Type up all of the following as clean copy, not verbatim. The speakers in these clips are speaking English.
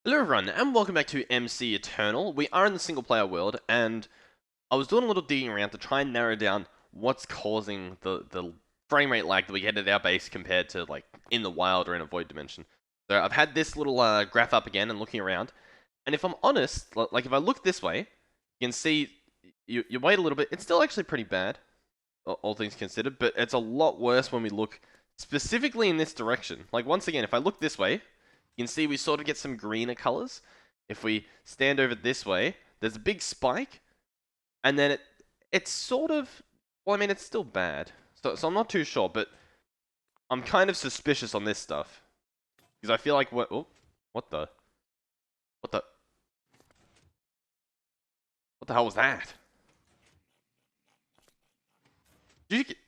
Hello everyone, and welcome back to MCEternal. We are in the single player world, and I was doing a little digging around to try and narrow down what's causing the frame rate lag that we get at our base compared to like in the wild or in a void dimension. So I've had this little graph up again and looking around, and if I'm honest, like if I look this way, you can see you wait a little bit. It's still actually pretty bad, all things considered, but it's a lot worse when we look specifically in this direction. Like once again, if I look this way, you can see we sort of get some greener colors. If we stand over this way, there's a big spike, and then it's sort of, well, I mean, it's still bad. So I'm not too sure, but I'm kind of suspicious on this stuff. Because I feel like, what the, what the, what the hell was that?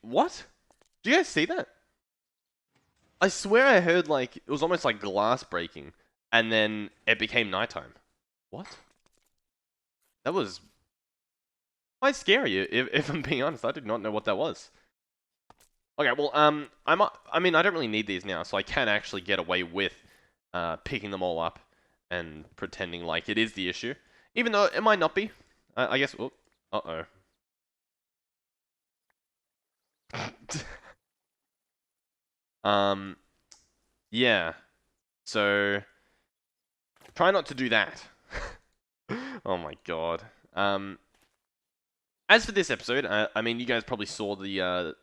What? Do you guys see that? I swear I heard like, it was almost like glass breaking, and then it became nighttime. What? That was quite scary, if I'm being honest. I did not know what that was. Okay, well, I mean, I don't really need these now, so I can actually get away with picking them all up and pretending like it is the issue, even though it might not be. I guess. Oh, uh-oh. um, yeah. So try not to do that. Oh my god. As for this episode, I mean, you guys probably saw the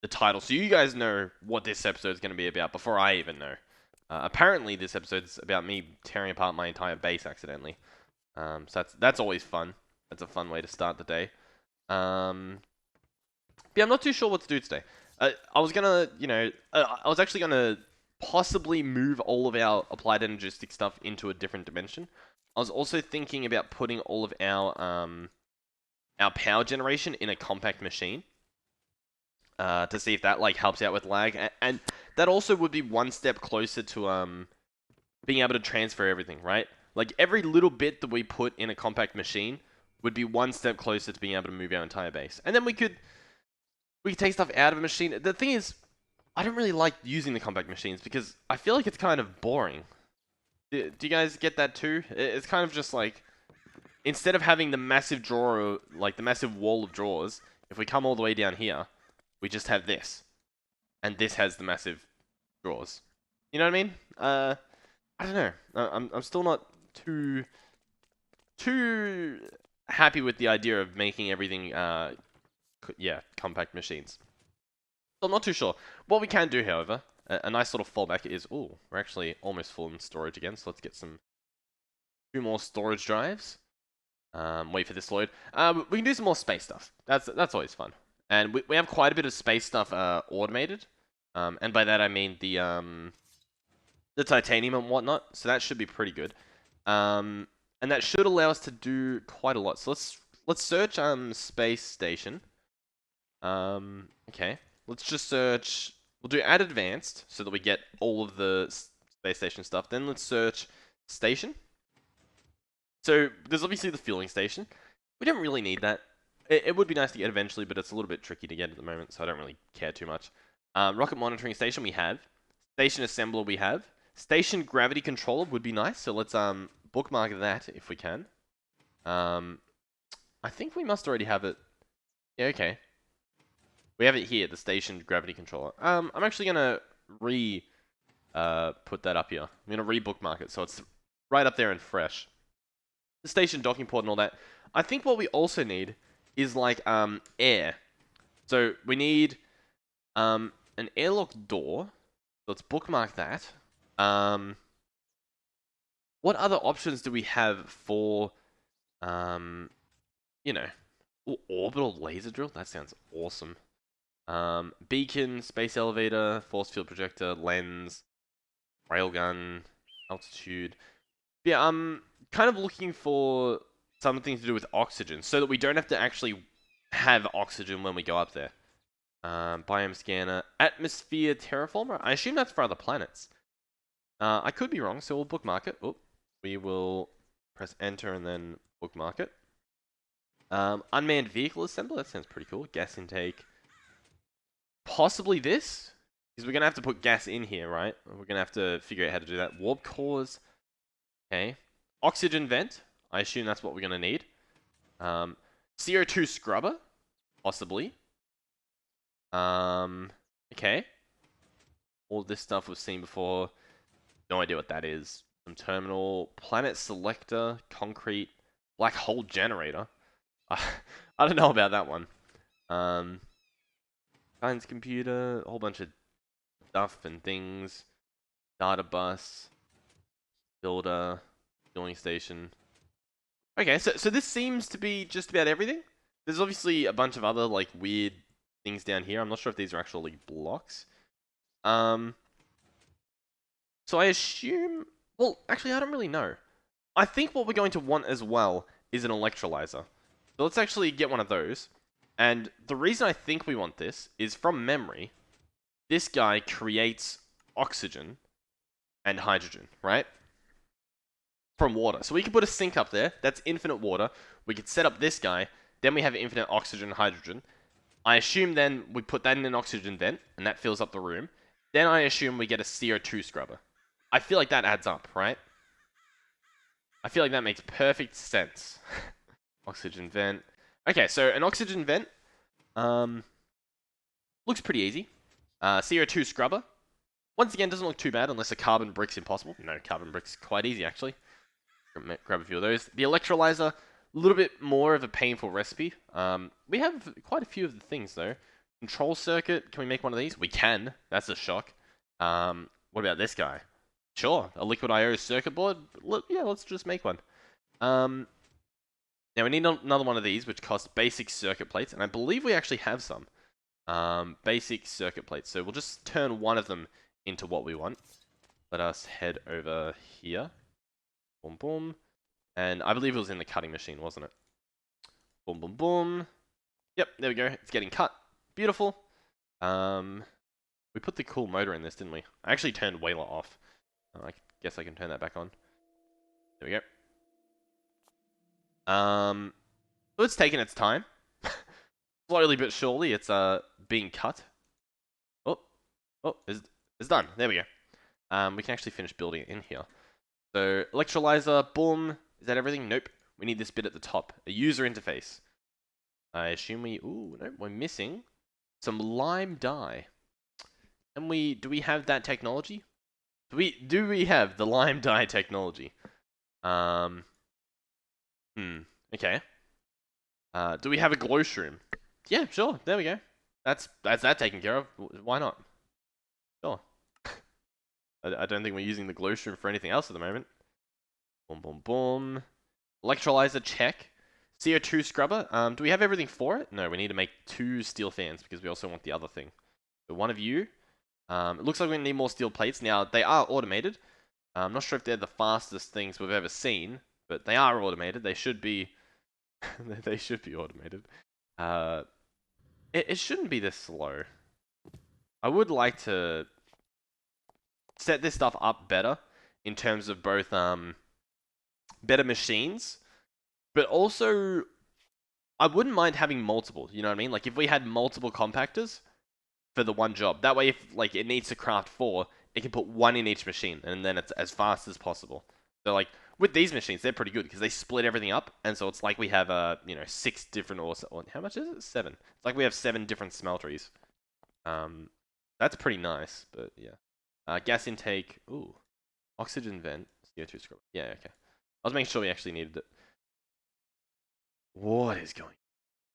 title, so you guys know what this episode is going to be about before I even know. Apparently, this episode's about me tearing apart my entire base accidentally. So that's always fun. That's a fun way to start the day. Yeah, I'm not too sure what to do today. I was gonna, I was actually gonna possibly move all of our applied energistic stuff into a different dimension. I was also thinking about putting all of our power generation in a compact machine. To see if that like helps out with lag, and that also would be one step closer to being able to transfer everything, right? Like every little bit that we put in a compact machine would be one step closer to being able to move our entire base, and then we could take stuff out of a machine. The thing is, I don't really like using the compact machines because I feel like it's kind of boring. Do you guys get that too? It's kind of just like instead of having the massive drawer, like the massive wall of drawers, if we come all the way down here, we just have this. And this has the massive drawers. You know what I mean? I don't know. I'm still not too happy with the idea of making everything yeah, compact machines. So I'm not too sure. What we can do, however, a nice sort of fallback is, oh, we're actually almost full in storage again, so let's get two more storage drives. Wait for this load. We can do some more space stuff. That's always fun. And we have quite a bit of space stuff automated. And by that I mean the titanium and whatnot. So that should be pretty good. And that should allow us to do quite a lot. So let's search space station. Okay. Let's just search. We'll do add advanced so that we get all of the space station stuff. Then let's search station. So there's obviously the fueling station. We don't really need that. It would be nice to get eventually, but it's a little bit tricky to get at the moment, so I don't really care too much. Rocket monitoring station we have. Station assembler we have. Station gravity controller would be nice, so let's bookmark that if we can. I think we must already have it. Yeah, okay. We have it here, the station gravity controller. I'm actually gonna put that up here. I'm gonna re-bookmark it so it's right up there and fresh. The station docking port and all that. I think what we also need is like air. So we need an airlock door. Let's bookmark that. What other options do we have for you know, orbital laser drill? That sounds awesome. Beacon, space elevator, force field projector, lens, railgun, altitude. Yeah, I'm kind of looking for something to do with oxygen, so that we don't have to actually have oxygen when we go up there. Biome scanner, atmosphere terraformer. I assume that's for other planets. I could be wrong, so we'll bookmark it. Oh, we will press enter and then bookmark it. Unmanned vehicle assembler. That sounds pretty cool. Gas intake. Possibly this, because we're gonna have to put gas in here, right? We're gonna have to figure out how to do that. Warp cores. Okay. Oxygen vent. I assume that's what we're gonna need. CO2 scrubber, possibly. Okay. All this stuff we've seen before. No idea what that is. Some terminal, planet selector, concrete, black hole generator. I don't know about that one. Science computer, a whole bunch of stuff and things. Data bus, builder, fueling station. Okay, so this seems to be just about everything. There's obviously a bunch of other like weird things down here. I'm not sure if these are actually blocks. So I assume. Well, actually, I don't really know. I think what we're going to want as well is an electrolyzer. So let's actually get one of those. And the reason I think we want this is from memory. This guy creates oxygen and hydrogen, right? From water. So we could put a sink up there. That's infinite water. We could set up this guy. Then we have infinite oxygen and hydrogen. I assume then we put that in an oxygen vent, and that fills up the room. Then I assume we get a CO2 scrubber. I feel like that adds up, right? I feel like that makes perfect sense. Oxygen vent. Okay, so an oxygen vent looks pretty easy. CO2 scrubber. Once again, doesn't look too bad unless a carbon brick's impossible. No, carbon brick's quite easy, actually. Grab a few of those. The electrolyzer, a little bit more of a painful recipe. We have quite a few of the things, though. Control circuit, can we make one of these? We can. That's a shock. What about this guy? Sure, a liquid I/O circuit board. Yeah, let's just make one. Now we need another one of these, which costs basic circuit plates, and I believe we actually have some. Basic circuit plates. So we'll just turn one of them into what we want. Let us head over here. Boom, boom. And I believe it was in the cutting machine, wasn't it? Boom, boom, boom. Yep, there we go. It's getting cut. Beautiful. We put the cool motor in this, didn't we? I actually turned Whaler off. I guess I can turn that back on. There we go. So it's taken its time. Slowly but surely, it's being cut. Oh, it's done. There we go. We can actually finish building it in here. So electrolyzer, boom. Is that everything? Nope. We need this bit at the top, a user interface. I assume no, we're missing some lime dye. And do we have that technology? Do we have the lime dye technology? Okay. Do we have a glow shroom? Yeah, sure. There we go. That's that taken care of. Why not? Sure. I don't think we're using the glow shroom for anything else at the moment. Boom, boom, boom. Electrolyzer, check. CO2 scrubber. Do we have everything for it? No, we need to make 2 steel fans because we also want the other thing. So one of you. It looks like we need more steel plates. Now, they are automated. I'm not sure if they're the fastest things we've ever seen, but they are automated. They should be... they should be automated. It shouldn't be this slow. I would like to set this stuff up better in terms of both better machines, but also I wouldn't mind having multiple, you know what I mean? Like if we had multiple compactors for the one job, that way if like it needs to craft 4, it can put 1 in each machine and then it's as fast as possible. So like with these machines, they're pretty good because they split everything up, and so it's like we have 6 different or how much is it? 7. It's like we have 7 different smelteries. That's pretty nice, but yeah. Gas intake. Ooh, oxygen vent. CO2 scrubber. Yeah, okay. I was making sure we actually needed it. What is going?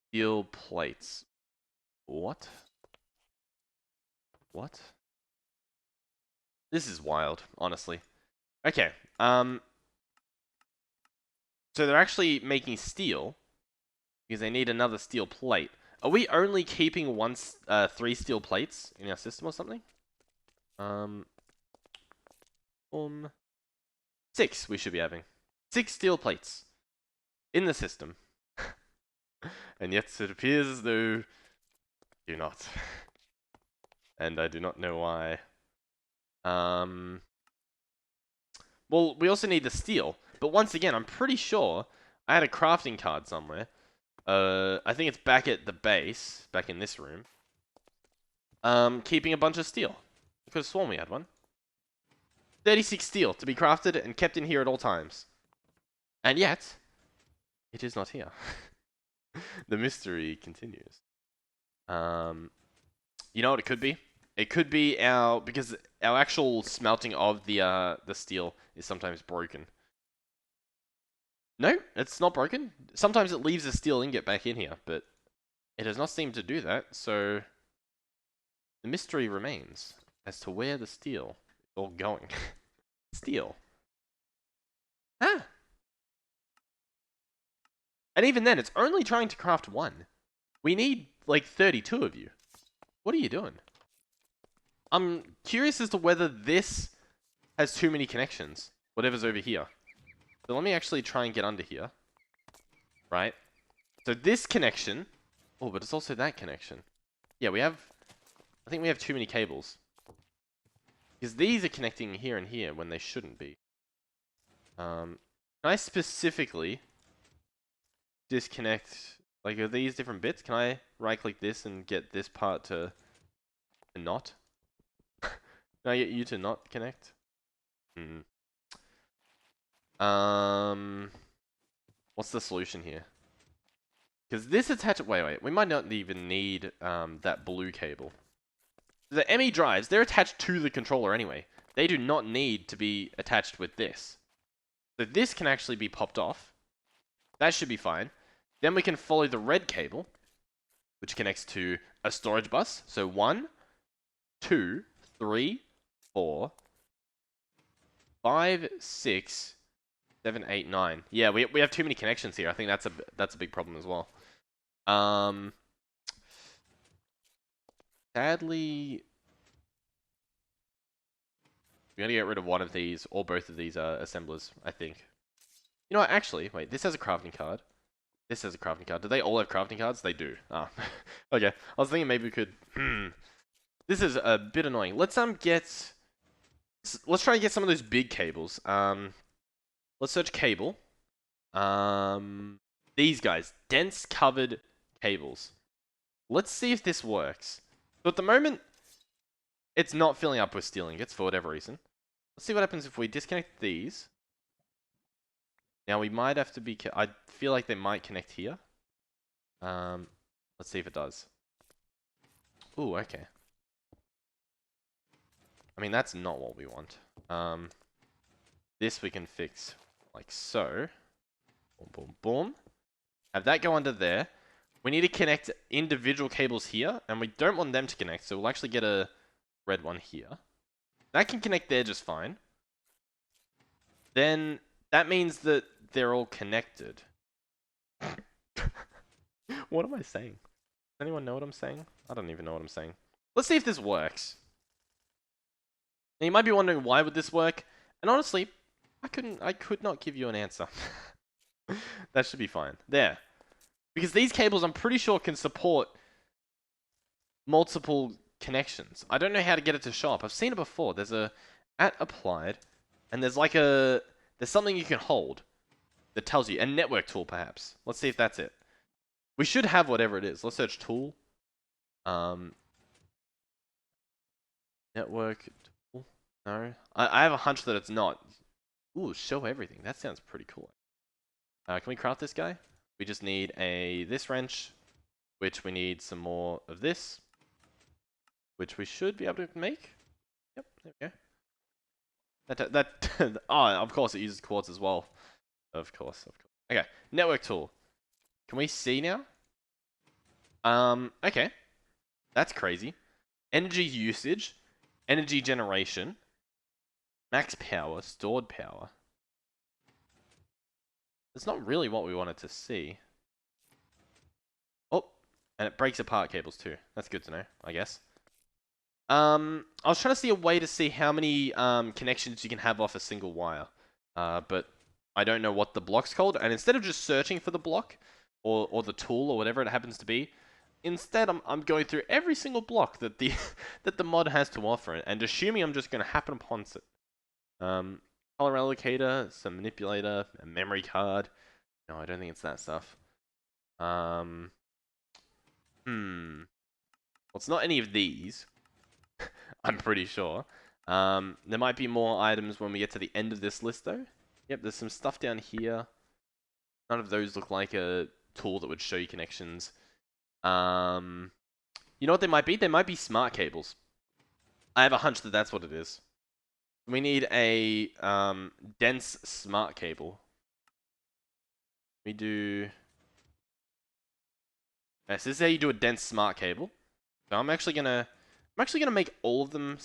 Steel plates. What? What? This is wild, honestly. Okay. So they're actually making steel because they need another steel plate. Are we only keeping 3 steel plates in our system or something? 6 we should be having. 6 steel plates in the system. And yet it appears as though do not. And I do not know why. Well, we also need the steel. But once again, I'm pretty sure I had a crafting card somewhere. I think it's back at the base, back in this room. Keeping a bunch of steel. I could have sworn we had one. 36 steel to be crafted and kept in here at all times. And yet, it is not here. The mystery continues. You know what it could be? It could be because our actual smelting of the steel is sometimes broken. No, it's not broken. Sometimes it leaves the steel ingot back in here, but it does not seem to do that, so the mystery remains as to where the steel is all going. Steel. Ah! And even then, it's only trying to craft one. We need, like, 32 of you. What are you doing? I'm curious as to whether this has too many connections. Whatever's over here. So let me actually try and get under here. Right? So this connection... Oh, but it's also that connection. Yeah, we have... I think we have too many cables. Because these are connecting here and here when they shouldn't be. Can I specifically disconnect... Like, are these different bits? Can I right-click this and get this part to not? Can I get you to not connect? What's the solution here? Because this attach... Wait. We might not even need that blue cable. The ME drives, they're attached to the controller anyway. They do not need to be attached with this. So this can actually be popped off. That should be fine. Then we can follow the red cable, which connects to a storage bus. So 1, 2, 3, 4, 5, 6, 7, 8, 9. Yeah, we have too many connections here. I think that's a big problem as well. Sadly, we gotta get rid of one of these or both of these assemblers, I think. You know what? Actually, wait. This has a crafting card. This has a crafting card. Do they all have crafting cards? They do. Ah, okay. I was thinking maybe we could. This is a bit annoying. Let's try and get some of those big cables. Let's search cable. These guys, dense covered cables. Let's see if this works. So at the moment, it's not filling up with steel ingots for whatever reason. Let's see what happens if we disconnect these. Now we might have to be... I feel like they might connect here. Let's see if it does. Ooh, okay. I mean, that's not what we want. This we can fix like so. Boom, boom, boom. Have that go under there. We need to connect individual cables here, and we don't want them to connect, so we'll actually get a red one here. That can connect there just fine. Then that means that they're all connected. What am I saying? Does anyone know what I'm saying? I don't even know what I'm saying. Let's see if this works. Now you might be wondering, why would this work? And honestly, I could not give you an answer. That should be fine. There. Because these cables, I'm pretty sure, can support multiple connections. I don't know how to get it to show up. I've seen it before. There's a at applied, and there's like there's something you can hold that tells you. A network tool, perhaps. Let's see if that's it. We should have whatever it is. Let's search tool. Network tool. No. I have a hunch that it's not. Ooh, show everything. That sounds pretty cool. Can we craft this guy? We just need this wrench, which we need some more of this, which we should be able to make. Yep, there we go. Oh, of course it uses quartz as well. Of course. Okay, network tool. Can we see now? Okay. That's crazy. Energy usage, energy generation, max power, stored power. It's not really what we wanted to see. Oh, and it breaks apart cables too. That's good to know, I guess. I was trying to see a way to see how many connections you can have off a single wire. But I don't know what the block's called. And instead of just searching for the block, or the tool, or whatever it happens to be, instead I'm going through every single block that the that the mod has to offer, and assuming I'm just going to happen upon it. Color allocator, some manipulator, a memory card. No, I don't think it's that stuff. Well, it's not any of these. I'm pretty sure. There might be more items when we get to the end of this list, though. Yep, there's some stuff down here. None of those look like a tool that would show you connections. You know what they might be? They might be smart cables. I have a hunch that that's what it is. We need a dense smart cable. We do... Yes, this is how you do a dense smart cable. So I'm actually gonna make all of them...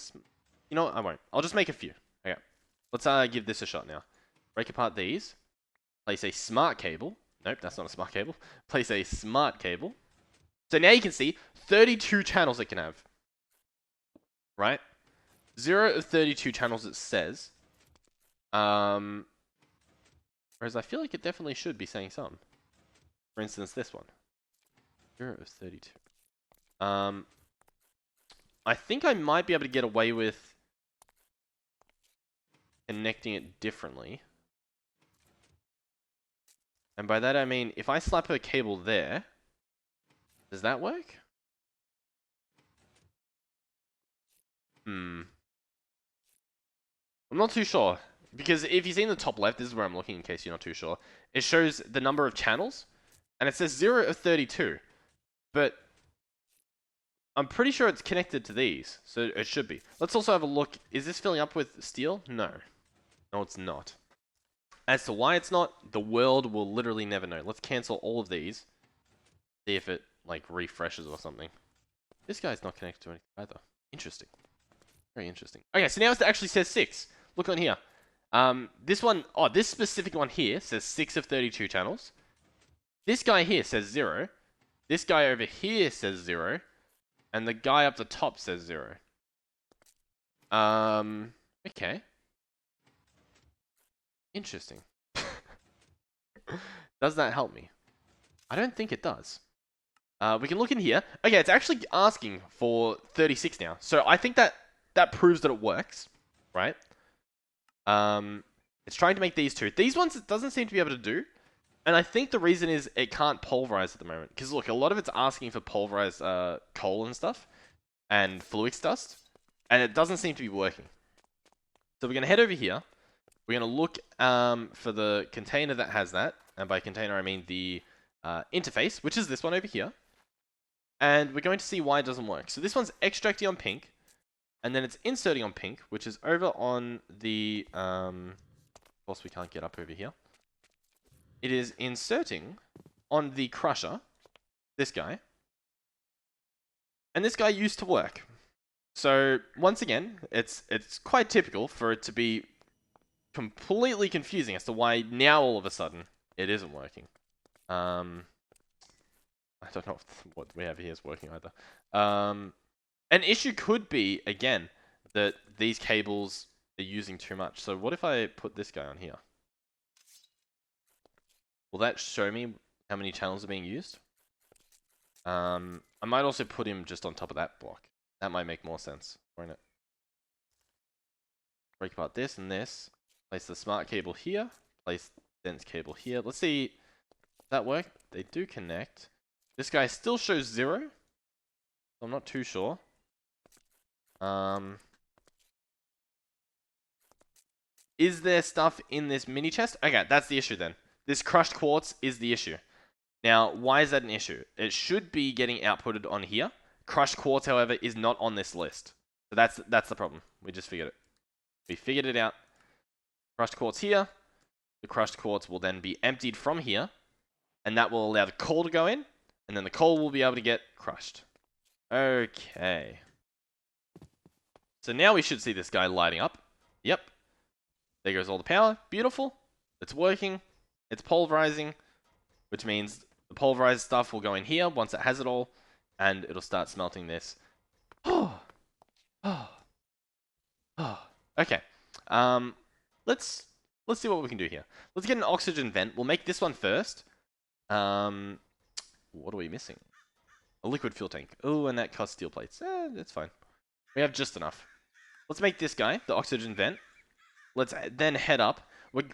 You know what? I won't. I'll just make a few. Okay. Let's give this a shot now. Break apart these. Place a smart cable. Nope, that's not a smart cable. Place a smart cable. So now you can see 32 channels it can have. Right? 0 of 32 channels it says. Whereas I feel like it definitely should be saying some. For instance, this one. 0 of 32. I think I might be able to get away with connecting it differently. And by that I mean, if I slap a cable there, does that work? I'm not too sure. Because if you see in the top left, this is where I'm looking in case you're not too sure. It shows the number of channels, and it says 0 of 32. But I'm pretty sure it's connected to these, so it should be. Let's also have a look. Is this filling up with steel? No. No, it's not. As to why it's not, the world will literally never know. Let's cancel all of these. See if it, like, refreshes or something. This guy's not connected to anything either. Interesting. Very interesting. Okay, so now it actually says 6. Look on here. This one, this specific one here says 6 of 32 channels. This guy here says 0. This guy over here says 0. And the guy up the top says 0. Okay. Interesting. Does that help me? I don't think it does. We can look in here. Okay, it's actually asking for 36 now. So I think that proves that it works, right? It's trying to make these two. These ones it doesn't seem to be able to do. And I think the reason is it can't pulverize at the moment. Because look, a lot of it's asking for pulverized coal and stuff. And fluix dust. And it doesn't seem to be working. So we're going to head over here. We're going to look for the container that has that. And by container, I mean the interface, which is this one over here. And we're going to see why it doesn't work. So this one's extracting on pink. And then it's inserting on pink, which is over on the... of course, we can't get up over here. It is inserting on the crusher, this guy. And this guy used to work. So, once again, it's quite typical for it to be completely confusing as to why now all of a sudden it isn't working. I don't know if what we have here is working either. An issue could be, again, that these cables are using too much. So what if I put this guy on here? Will that show me how many channels are being used? I might also put him just on top of that block. That might make more sense, won't it? Break apart this and this. Place the smart cable here. Place dense cable here. Let's see. Does that work? They do connect. This guy still shows 0. So I'm not too sure. Is there stuff in this mini chest? Okay, that's the issue then. This crushed quartz is the issue. Now, why is that an issue? It should be getting outputted on here. Crushed quartz, however, is not on this list. So that's the problem. We just figured it. We figured it out. Crushed quartz here. The crushed quartz will then be emptied from here. And that will allow the coal to go in. And then the coal will be able to get crushed. Okay. So now we should see this guy lighting up. Yep. There goes all the power. Beautiful. It's working. It's pulverizing. Which means the pulverized stuff will go in here once it has it all. And it'll start smelting this. Okay. Let's see what we can do here. Let's get an oxygen vent. We'll make this one first. What are we missing? A liquid fuel tank. Oh, and that costs steel plates. That's fine. We have just enough. Let's make this guy, the oxygen vent. Let's then head up.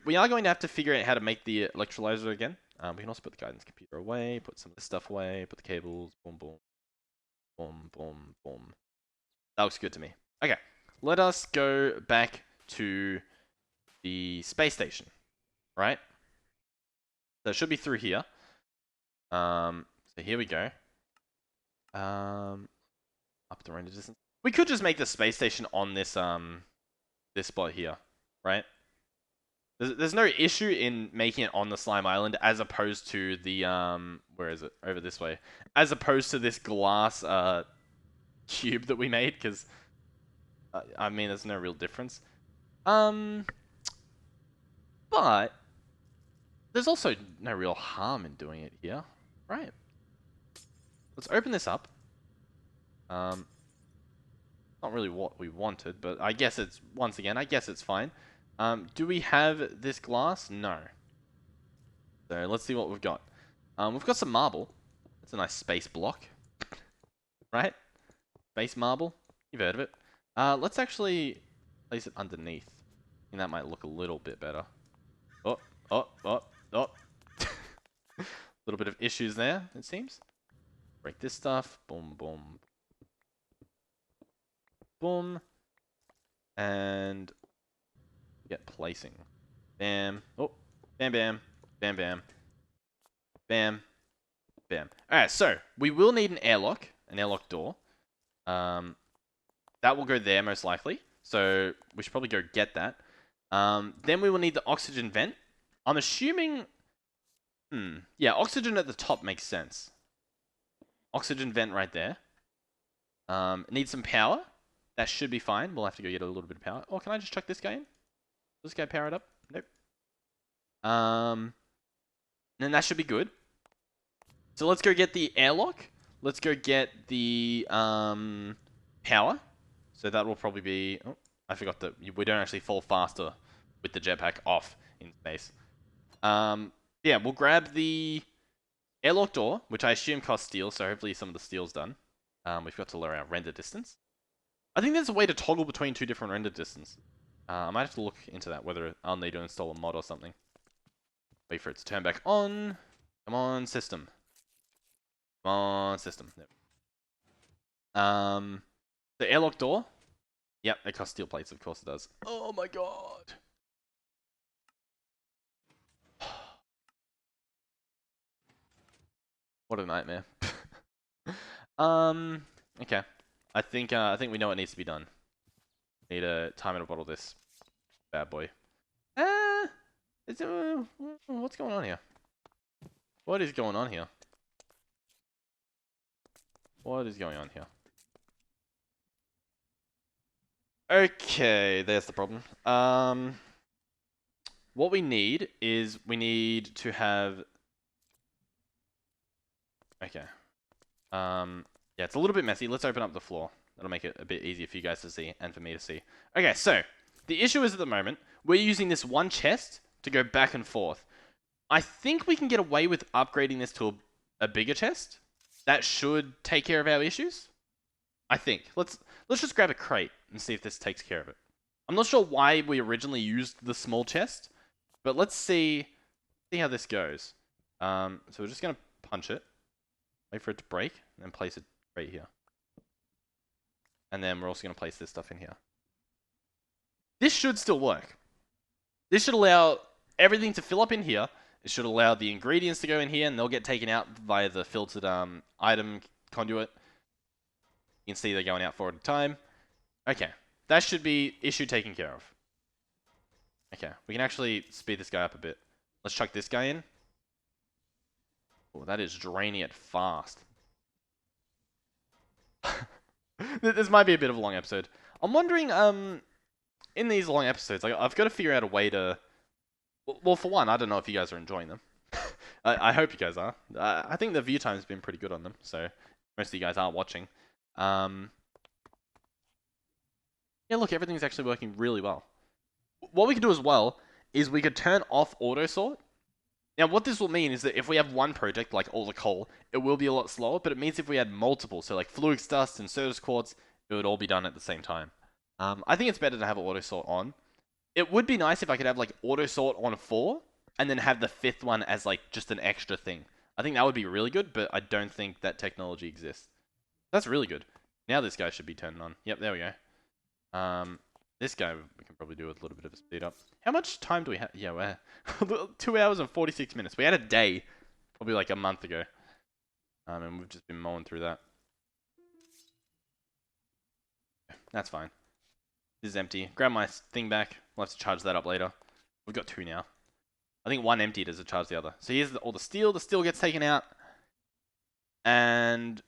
We are going to have to figure out how to make the electrolyzer again. We can also put the guidance computer away, put some of this stuff away, put the cables, boom, boom, boom, boom, boom. That looks good to me. Okay, let us go back to the space station, right? So it should be through here. So here we go. Up the render distance. We could just make the space station on this this spot here, right? There's no issue in making it on the slime island as opposed to the where is it? Over this way. As opposed to this glass cube that we made, because I mean there's no real difference. But there's also no real harm in doing it here, right? Let's open this up. Not really what we wanted, but I guess it's, once again, I guess it's fine. Do we have this glass? No. So let's see what we've got. We've got some marble. It's a nice space block. Right? Space marble. You've heard of it. Let's actually place it underneath. I think that might look a little bit better. Oh. A little bit of issues there, it seems. Break this stuff. Boom, boom. Boom. And get placing. Bam. Oh. Bam, bam. Bam, bam. Bam. Bam. Alright, so we will need an airlock door. That will go there most likely. So we should probably go get that. Then we will need the oxygen vent. I'm assuming... Yeah, oxygen at the top makes sense. Oxygen vent right there. Need some power. That should be fine. We'll have to go get a little bit of power. Oh, can I just chuck this guy in? Will this guy power it up? Nope. Then that should be good. So let's go get the airlock. Let's go get the power. So that will probably be... Oh, I forgot that we don't actually fall faster with the jetpack off in space. Yeah, we'll grab the airlock door, which I assume costs steel, so hopefully some of the steel's done. We've got to lower our render distance. I think there's a way to toggle between two different render distances. I might have to look into that, whether I'll need to install a mod or something. Wait for it to turn back on. Come on, system. Come on, system. Yep. The airlock door. Yep, it costs steel plates, of course it does. Oh my god. What a nightmare. Okay. I think we know what needs to be done. Need to time and a bottle this bad boy. What's going on here? What is going on here? What is going on here? Okay, there's the problem. What we need is we need to have... Okay. Yeah, it's a little bit messy. Let's open up the floor. That'll make it a bit easier for you guys to see and for me to see. Okay, so the issue is at the moment, we're using this one chest to go back and forth. I think we can get away with upgrading this to a bigger chest. That should take care of our issues. I think. Let's just grab a crate and see if this takes care of it. I'm not sure why we originally used the small chest, but let's see how this goes. So we're just gonna punch it, wait for it to break, and then place it right here. And then we're also gonna place this stuff in here. This should still work. This should allow everything to fill up in here. It should allow the ingredients to go in here, and they'll get taken out via the filtered item conduit. You can see they're going out 4 at a time. Okay, that should be issue taken care of. Okay, we can actually speed this guy up a bit. Let's chuck this guy in. Oh, that is draining it fast. This might be a bit of a long episode. I'm wondering, in these long episodes, I've got to figure out a way to... Well, for one, I don't know if you guys are enjoying them. I hope you guys are. I think the view time's been pretty good on them, so most of you guys are watching. Yeah, look, everything's actually working really well. What we could do as well is we could turn off auto sort. Now, what this will mean is that if we have one project, like all the coal, it will be a lot slower, but it means if we had multiple, so like fluix dust and Certus quartz, it would all be done at the same time. I think it's better to have auto sort on. It would be nice if I could have like auto sort on 4, and then have the 5th one as like just an extra thing. I think that would be really good, but I don't think that technology exists. That's really good. Now this guy should be turned on. Yep, there we go. This guy we can probably do with a little bit of a speed up. How much time do we have? Yeah, we're 2 hours and 46 minutes. We had a day, probably like a month ago. And we've just been mowing through that. That's fine. This is empty. Grab my thing back. We'll have to charge that up later. We've got 2 now. I think one emptied as a charge the other. So here's all the steel. The steel gets taken out. And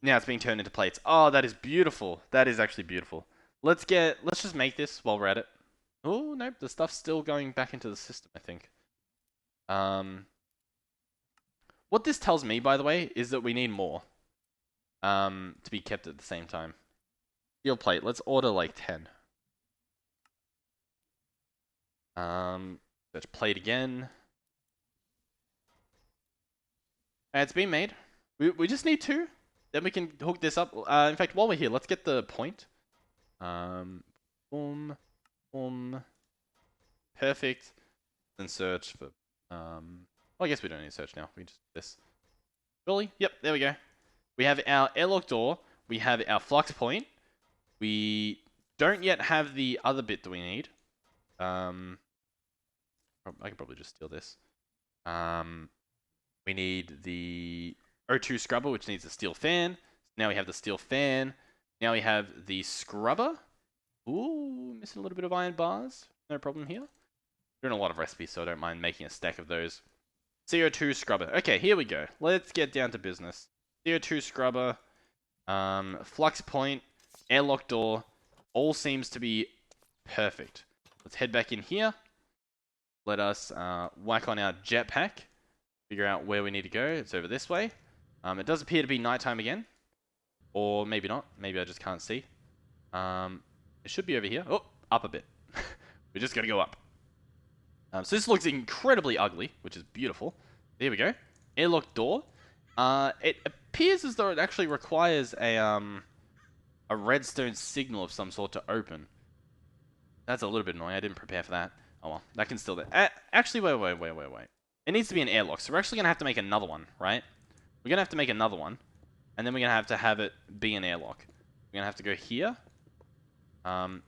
now it's being turned into plates. Oh, that is beautiful. That is actually beautiful. Let's just make this while we're at it. Oh, nope. The stuff's still going back into the system, I think. What this tells me, by the way, is that we need more. To be kept at the same time. Steel plate. Let's order like 10. Let's plate again. It's been made. We just need 2. Then we can hook this up. In fact, while we're here, let's get the point. Boom. Boom. Perfect. Then search for... well, I guess we don't need to search now. We just do this. Really? Yep, there we go. We have our airlock door. We have our flux point. We don't yet have the other bit that we need. I can probably just steal this. We need the O2 scrubber, which needs a steel fan. Now we have the steel fan. Now we have the scrubber. Ooh, missing a little bit of iron bars. No problem here. Doing a lot of recipes, so I don't mind making a stack of those. CO2 scrubber. Okay, here we go. Let's get down to business. CO2 scrubber, flux point, airlock door, all seems to be perfect. Let's head back in here. Let us whack on our jetpack. Figure out where we need to go. It's over this way. It does appear to be nighttime again. Or maybe not. Maybe I just can't see. It should be over here. Oh, up a bit. We just gotta go up. So this looks incredibly ugly, which is beautiful. There we go. Airlock door. It appears as though it actually requires a redstone signal of some sort to open. That's a little bit annoying. I didn't prepare for that. Oh well, that can still do. Actually, wait. It needs to be an airlock, so we're actually gonna have to make another one, right? We're gonna have to make another one, and then we're gonna have to have it be an airlock. We're gonna have to go here, and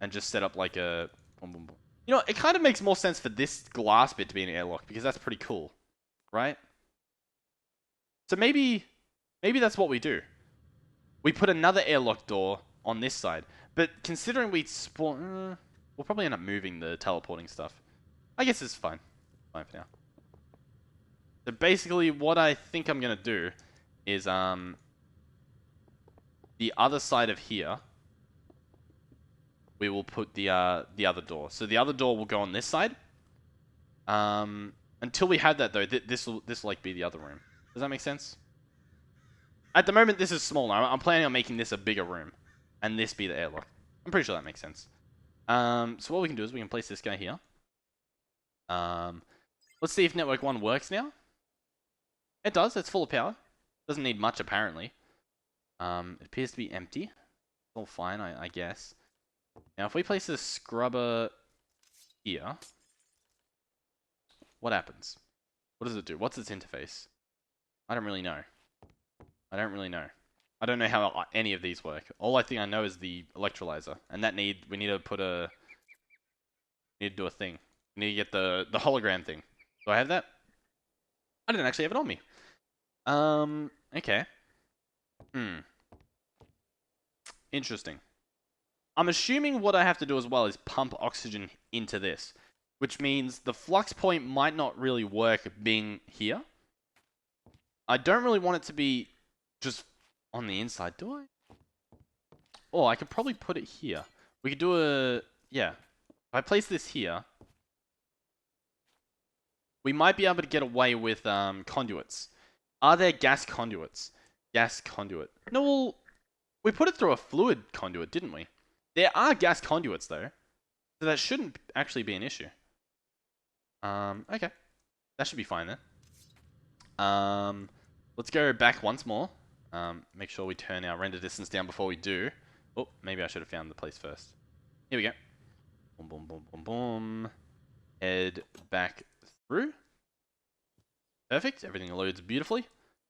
just set up like a. You know, it kind of makes more sense for this glass bit to be an airlock because that's pretty cool, right? So maybe that's what we do. We put another airlock door on this side, but considering we spawn, we'll probably end up moving the teleporting stuff. I guess it's fine. Fine for now. So basically, what I think I'm gonna do is the other side of here. We will put the other door. So the other door will go on this side. Until we have that though, this will like be the other room. Does that make sense? At the moment, this is smaller. I'm planning on making this a bigger room, and this be the airlock. I'm pretty sure that makes sense. So what we can do is we can place this guy here. Let's see if network 1 works now. It does. It's full of power. Doesn't need much apparently. It appears to be empty. It's all fine, I guess. Now, if we place this scrubber here, what happens? What does it do? What's its interface? I don't really know. I don't know how any of these work. All I think I know is the electrolyzer, and that we need to put a, need to do a thing. We need to get the hologram thing. Do I have that? I didn't actually have it on me. Okay. Interesting. I'm assuming what I have to do as well is pump oxygen into this, which means the flux point might not really work being here. I don't really want it to be just on the inside, do I? Oh, I could probably put it here. We could do yeah. If I place this here, we might be able to get away with conduits. Are there gas conduits? Gas conduit. No, well, we put it through a fluid conduit, didn't we? There are gas conduits, though. So that shouldn't actually be an issue. Okay. That should be fine, then. Let's go back once more. Make sure we turn our render distance down before we do. Oh, maybe I should have found the place first. Here we go. Boom, boom, boom, boom, boom. Head back through. Perfect. Everything loads beautifully.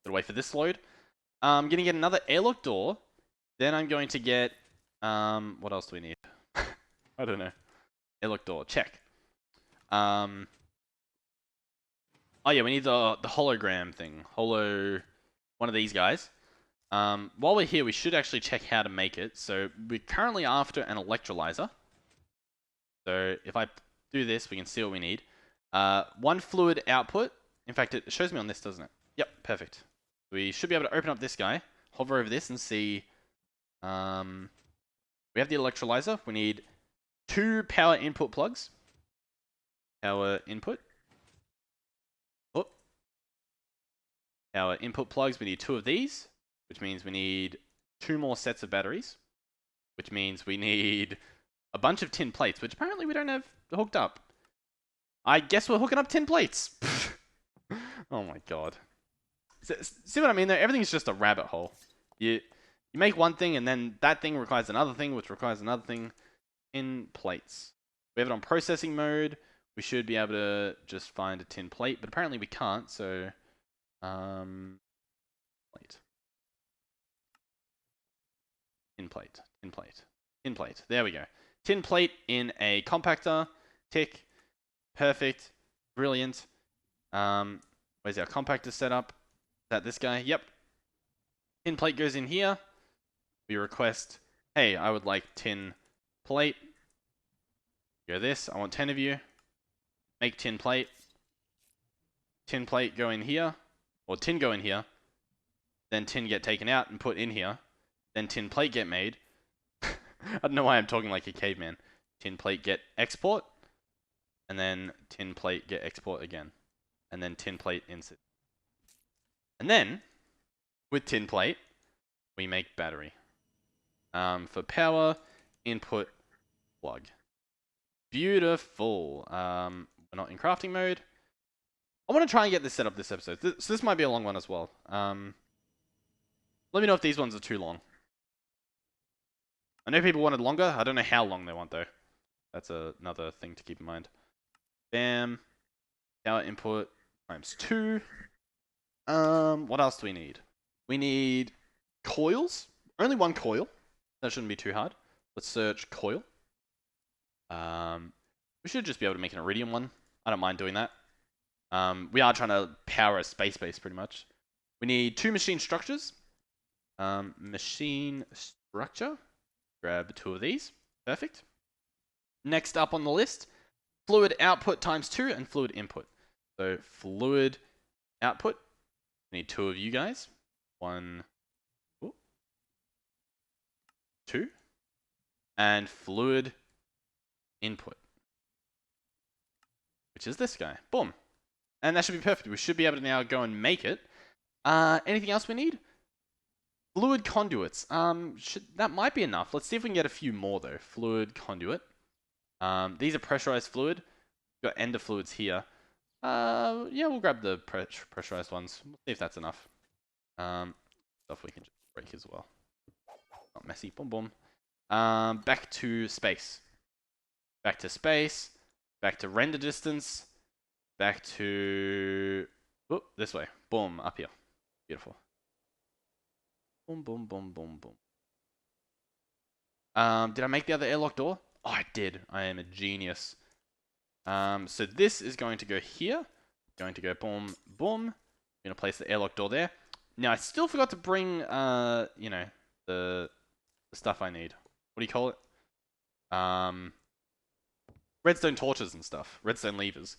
Gotta wait for this to load. I'm gonna get another airlock door. Then I'm going to get, what else do we need? I don't know. Airlock door, check. Oh yeah, we need the hologram thing. One of these guys. While we're here, we should actually check how to make it. So we're currently after an electrolyzer. So if I do this, we can see what we need. One fluid output. In fact, it shows me on this, doesn't it? Yep, perfect. We should be able to open up this guy, hover over this, and see. We have the electrolyzer. We need 2 power input plugs. Power input. Oh. Power input plugs. We need 2 of these, which means we need 2 more sets of batteries, which means we need a bunch of tin plates, which apparently we don't have hooked up. I guess we're hooking up tin plates. Oh my god. See what I mean though? Everything's just a rabbit hole. You make one thing and then that thing requires another thing, which requires another thing. Tin plates. We have it on processing mode. We should be able to just find a tin plate, but apparently we can't, so... plate. Tin plate. Tin plate. Tin plate. There we go. Tin plate in a compactor. Tick. Perfect. Brilliant. Where's our compactor setup? Is that this guy? Yep. Tin plate goes in here. We request, hey, I would like tin plate. Go this. I want 10 of you. Make tin plate. Tin plate go in here. Or tin go in here. Then tin get taken out and put in here. Then tin plate get made. I don't know why I'm talking like a caveman. Tin plate get export. And then tin plate get export again. And then tin plate insert. And then, with tin plate, we make battery. For power, input, plug. Beautiful. We're not in crafting mode. I want to try and get this set up this episode. So this might be a long one as well. Let me know if these ones are too long. I know people wanted longer. I don't know how long they want though. That's another thing to keep in mind. Bam. Power input times 2. What else do we need? We need coils. Only 1 coil. That shouldn't be too hard. Let's search coil. We should just be able to make an iridium one. I don't mind doing that. We are trying to power a space base pretty much. We need 2 machine structures. Machine structure. Grab 2 of these. Perfect. Next up on the list, fluid output times 2 and fluid input. So fluid output. We need 2 of you guys. 1, 2. And fluid input, which is this guy. Boom. And that should be perfect. We should be able to now go and make it. Anything else we need? Fluid conduits. That might be enough. Let's see if we can get a few more though. Fluid conduit. These are pressurized fluid. We've got ender fluids here. Yeah, we'll grab the pressurized ones. We'll see if that's enough. Stuff we can just break as well. Not messy. Boom, boom. Back to space. Back to space. Back to render distance. Back to... Oop, this way. Boom, up here. Beautiful. Boom, boom, boom, boom, boom. Did I make the other airlock door? Oh, I did. I am a genius. So this is going to go here. Going to go boom, boom. I'm going to place the airlock door there. Now, I still forgot to bring, you know, the stuff I need. What do you call it? Redstone torches and stuff. Redstone levers.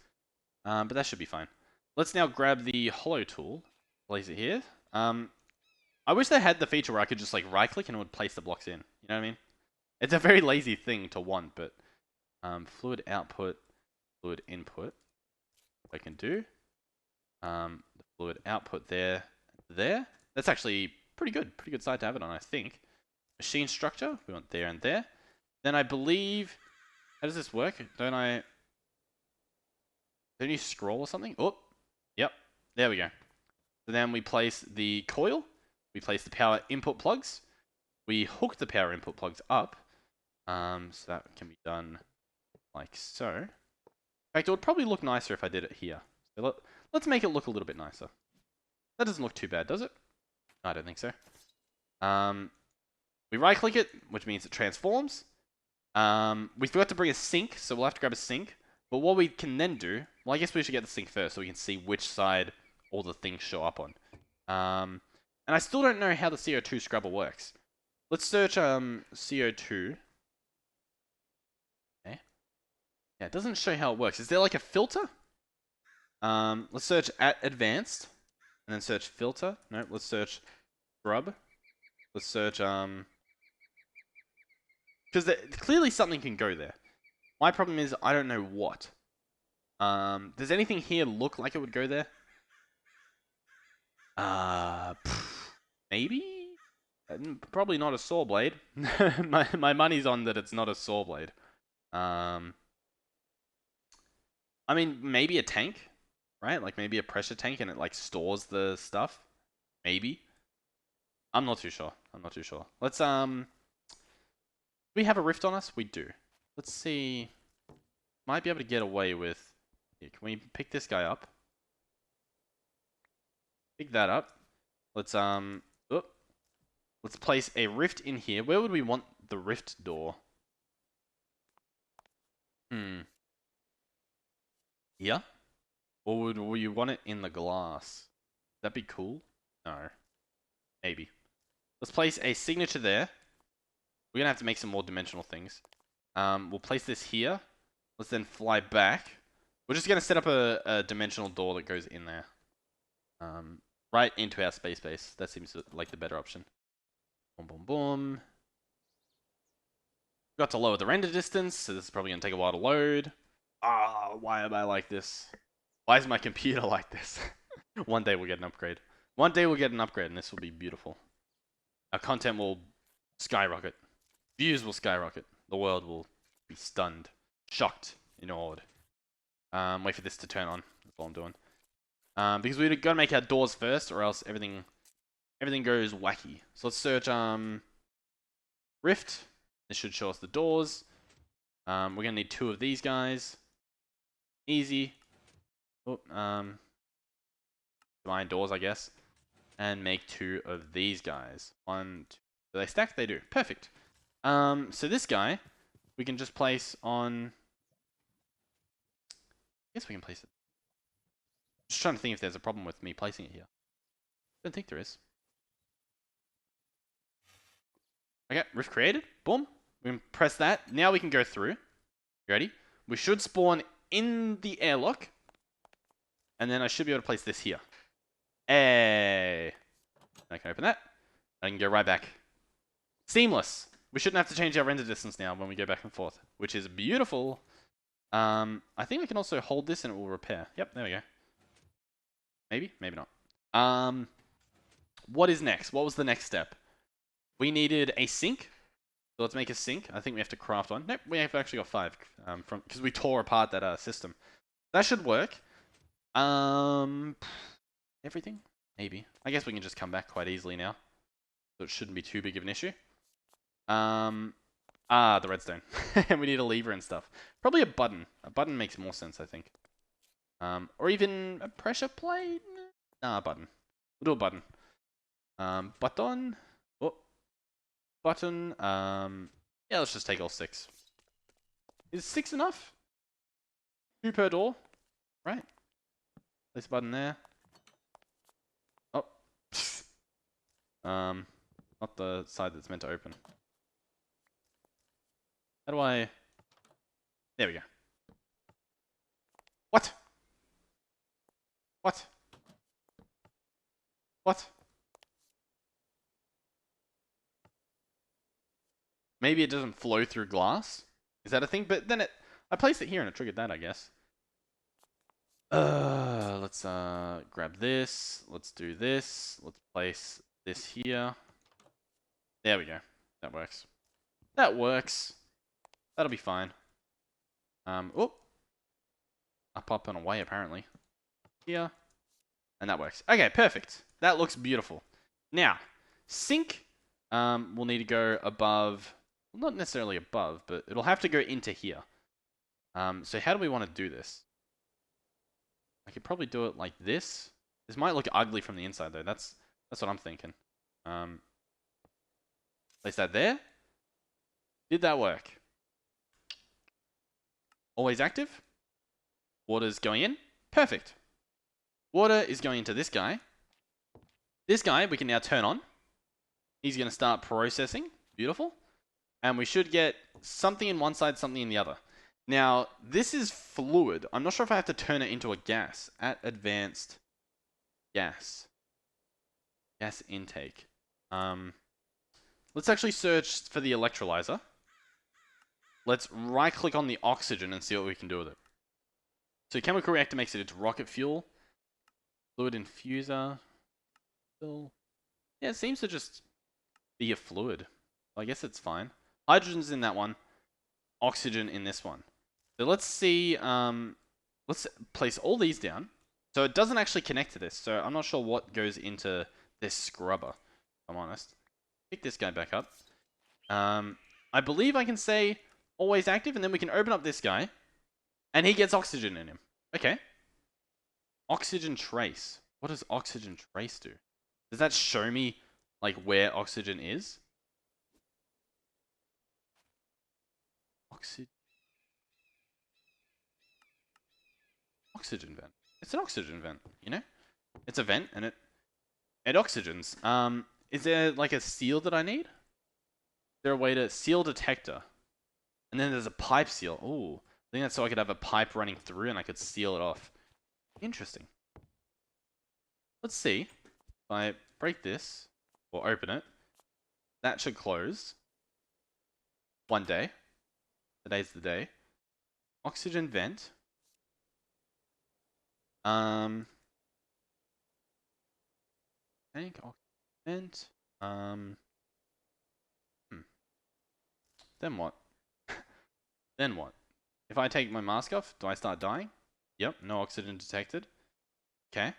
But that should be fine. Let's now grab the hollow tool. Place it here. I wish they had the feature where I could just like right click and it would place the blocks in. You know what I mean? It's a very lazy thing to want, but fluid output, fluid input. I can do. The fluid output there. That's actually pretty good. Pretty good side to have it on, I think. Machine structure. We want there and there. Then I believe... How does this work? Don't you scroll or something? Oh, yep. There we go. So then we place the coil. We place the power input plugs. We hook the power input plugs up. So that can be done like so. In fact, it would probably look nicer if I did it here. So let's make it look a little bit nicer. That doesn't look too bad, does it? I don't think so. We right click it, which means it transforms. We forgot to bring a sink, so we'll have to grab a sink. But what we can then do, well, I guess we should get the sink first so we can see which side all the things show up on. And I still don't know how the CO2 scrubber works. Let's search CO2. Okay. Yeah, it doesn't show how it works. Is there like a filter? Let's search at advanced, and then search filter. No, let's search scrub. Let's search because clearly something can go there. My problem is I don't know what. Does anything here look like it would go there? Maybe? Probably not a saw blade. my money's on that it's not a saw blade. I mean, maybe a tank, right? Like maybe a pressure tank and it like stores the stuff. Maybe. I'm not too sure. Let's do we have a rift on us? We do. Let's see. Might be able to get away with. Here, can we pick this guy up? Pick that up. Let's let's place a rift in here. Where would we want the rift door? Here? Or would you want it in the glass? That'd be cool? No. Maybe. Let's place a signature there. We're gonna have to make some more dimensional things. We'll place this here. Let's then fly back. We're just gonna set up a dimensional door that goes in there. Right into our space base. That seems like the better option. Boom, boom, boom. Got to lower the render distance, so this is probably gonna take a while to load. Why am I like this? Why is my computer like this? One day we'll get an upgrade. One day we'll get an upgrade, and this will be beautiful. Our content will skyrocket. Views will skyrocket. The world will be stunned, shocked, and awed. Wait for this to turn on. That's all I'm doing. Because we gotta make our doors first, or else everything goes wacky. So let's search rift. This should show us the doors. We're gonna need 2 of these guys. Easy. Iron doors, I guess. And make 2 of these guys. 1, 2. Do they stack? They do. Perfect. So this guy, we can just place on. I guess we can place it. Just trying to think if there's a problem with me placing it here. Don't think there is. Okay, rift created. Boom. We can press that. Now we can go through. You ready? We should spawn in the airlock. And then I should be able to place this here. Hey. I can open that. I can go right back. Seamless. We shouldn't have to change our render distance now when we go back and forth, which is beautiful. I think we can also hold this and it will repair. Yep, there we go. Maybe, maybe not. What is next? What was the next step? We needed a sink. So let's make a sink. I think we have to craft one. Nope, we have actually got 5 because we tore apart that system. That should work. Everything? Maybe. I guess we can just come back quite easily now. So it shouldn't be too big of an issue. The redstone. We need a lever and stuff. Probably a button. A button makes more sense, I think. Or even a pressure plate? Nah, a button. We'll do a button. Button. Oh. Button. Yeah, let's just take all 6. Is 6 enough? 2 per door? Right. Place a button there. Oh. Not the side that's meant to open. How do I... There we go. What? What? What? Maybe it doesn't flow through glass? Is that a thing? But then I placed it here and it triggered that, I guess. Let's grab this. Let's do this. Let's place this here. There we go. That works. That works. That'll be fine. Oh. Up and away, apparently. Here. And that works. Okay, perfect. That looks beautiful. Now, sink will need to go above... Well, not necessarily above, but it'll have to go into here. So how do we want to do this? I could probably do it like this. This might look ugly from the inside, though. That's what I'm thinking. Place that there. Did that work? Always active. Water's going in. Perfect. Water is going into this guy. This guy we can now turn on. He's going to start processing. Beautiful. And we should get something in one side, something in the other. Now, this is fluid. I'm not sure if I have to turn it into a gas. At advanced gas. Gas intake. Let's actually search for the electrolyzer. Let's right-click on the oxygen and see what we can do with it. So chemical reactor makes it into rocket fuel. Fluid infuser. Still. Yeah, it seems to just be a fluid. I guess it's fine. Hydrogen's in that one. Oxygen in this one. So let's see. Let's place all these down. So it doesn't actually connect to this. So I'm not sure what goes into this scrubber, if I'm honest. Pick this guy back up. I believe I can say always active, and then we can open up this guy. And he gets oxygen in him. Okay. Oxygen trace. What does oxygen trace do? Does that show me, like, where oxygen is? Oxygen vent. It's an oxygen vent, you know? It's a vent, and it oxygens. Is there, like, a seal that I need? Is there a way to... Seal detector. And then there's a pipe seal. Ooh. I think that's so I could have a pipe running through and I could seal it off. Interesting. Let's see. If I break this, or open it, that should close. One day. Today's the day. Oxygen vent. Tank, oxygen vent. Then what? Then what? If I take my mask off, do I start dying? Yep, no oxygen detected. Okay.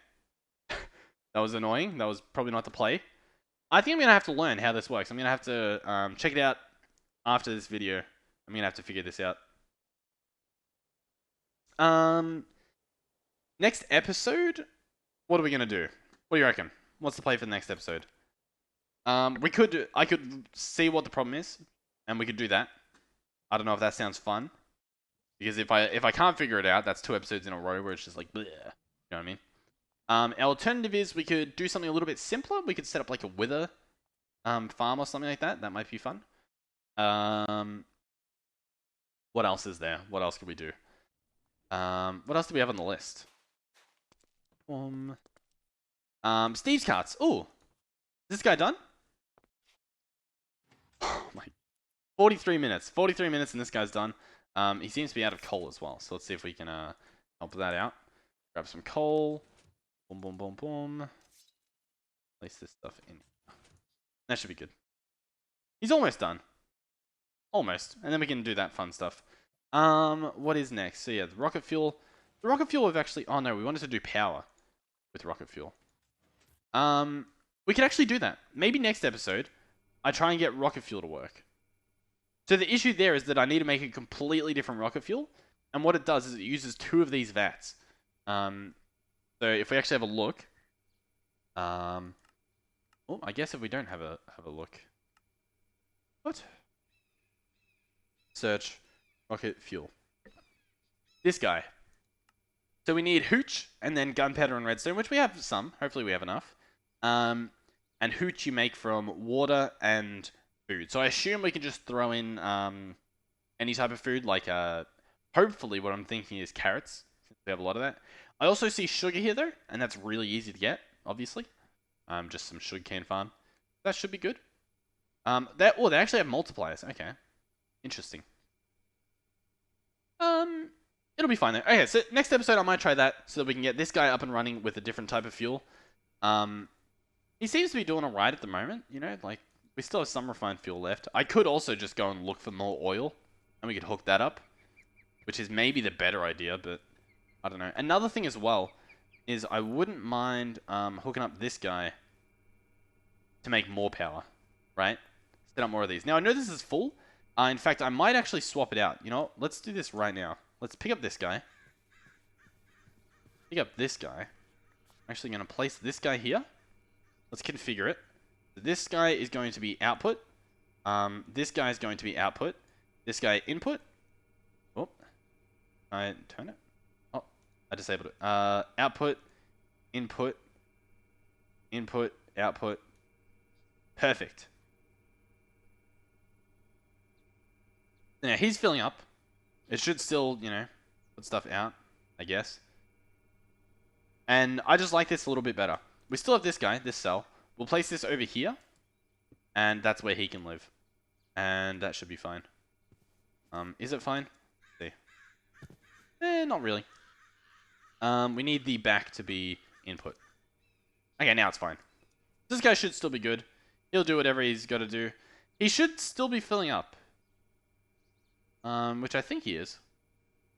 That was annoying. That was probably not the play. I think I'm going to have to learn how this works. I'm going to have to check it out after this video. I'm going to have to figure this out. Next episode? What are we going to do? What do you reckon? What's the play for the next episode? I could see what the problem is, and we could do that. I don't know if that sounds fun. Because if I can't figure it out, that's 2 episodes in a row where it's just like, bleh. You know what I mean? Our alternative is we could do something a little bit simpler. We could set up like a wither farm or something like that. That might be fun. What else is there? What else could we do? What else do we have on the list? Steve's carts. Ooh. Is this guy done? Oh my. 43 minutes. 43 minutes and this guy's done. He seems to be out of coal as well. So let's see if we can help that out. Grab some coal. Boom, boom, boom, boom. Place this stuff in. That should be good. He's almost done. Almost. And then we can do that fun stuff. What is next? So yeah, the rocket fuel. The rocket fuel we've actually... Oh no, we wanted to do power with rocket fuel. We could actually do that. Maybe next episode, I try and get rocket fuel to work. So the issue there is that I need to make a completely different rocket fuel. And what it does is it uses 2 of these vats. So if we actually have a look... oh, I guess if we don't have a look... What? Search rocket fuel. This guy. So we need hooch, and then gunpowder and redstone, which we have some. Hopefully we have enough. And hooch you make from water and food. So I assume we can just throw in any type of food, like hopefully what I'm thinking is carrots, since we have a lot of that. I also see sugar here though, and that's really easy to get, obviously. Just some sugarcane farm. That should be good. They actually have multipliers. Okay. Interesting. It'll be fine though. Okay, so next episode I might try that so that we can get this guy up and running with a different type of fuel. He seems to be doing alright at the moment, you know, like we still have some refined fuel left. I could also just go and look for more oil and we could hook that up, which is maybe the better idea, but I don't know. Another thing as well is I wouldn't mind hooking up this guy to make more power, right? Set up more of these. Now I know this is full. In fact, I might actually swap it out. You know what? Let's do this right now. Let's pick up this guy. Pick up this guy. I'm actually going to place this guy here. Let's configure it. This guy is going to be output. This guy is going to be output. This guy input. Oh, I turn it. Oh, I disabled it. Output, input, input, output. Perfect. Now he's filling up. It should still, you know, put stuff out, I guess. And I just like this a little bit better. We still have this guy, this cell. We'll place this over here. And that's where he can live. And that should be fine. Is it fine? Let's see. Not really. We need the back to be input. Okay, now it's fine. This guy should still be good. He'll do whatever he's got to do. He should still be filling up. Which I think he is.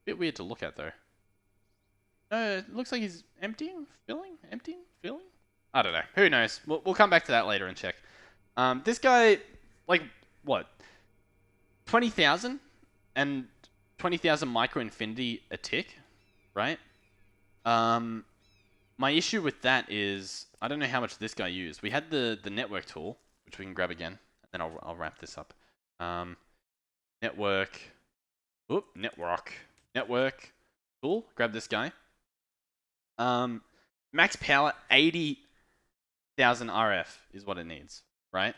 Bit weird to look at, though. It looks like he's emptying, filling, emptying, filling. I don't know. Who knows? We'll come back to that later and check. This guy, like, what? 20,000 and 20,000 micro infinity a tick, right? My issue with that is I don't know how much this guy used. We had the network tool, which we can grab again, and then I'll wrap this up. Network. Oop, network tool. Grab this guy. Max power 80,000 RF is what it needs, right?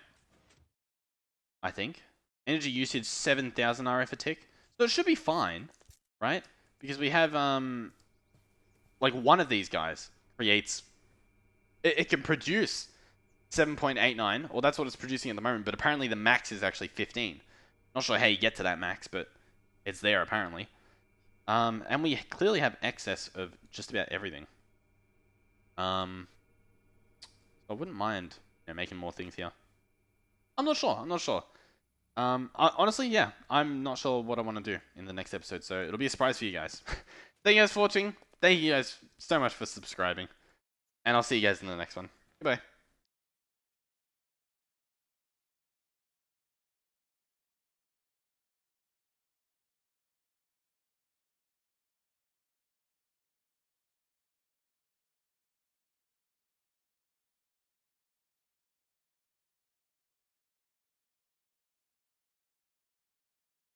I think. Energy usage 7,000 RF a tick. So it should be fine, right? Because we have like one of these guys creates it can produce 7.89, or that's what it's producing at the moment, but apparently the max is actually 15. Not sure how you get to that max, but it's there apparently. And we clearly have excess of just about everything. I wouldn't mind, you know, making more things here. I'm not sure. Honestly, yeah, I'm not sure what I want to do in the next episode, so it'll be a surprise for you guys. Thank you guys for watching. Thank you guys so much for subscribing. And I'll see you guys in the next one. Goodbye.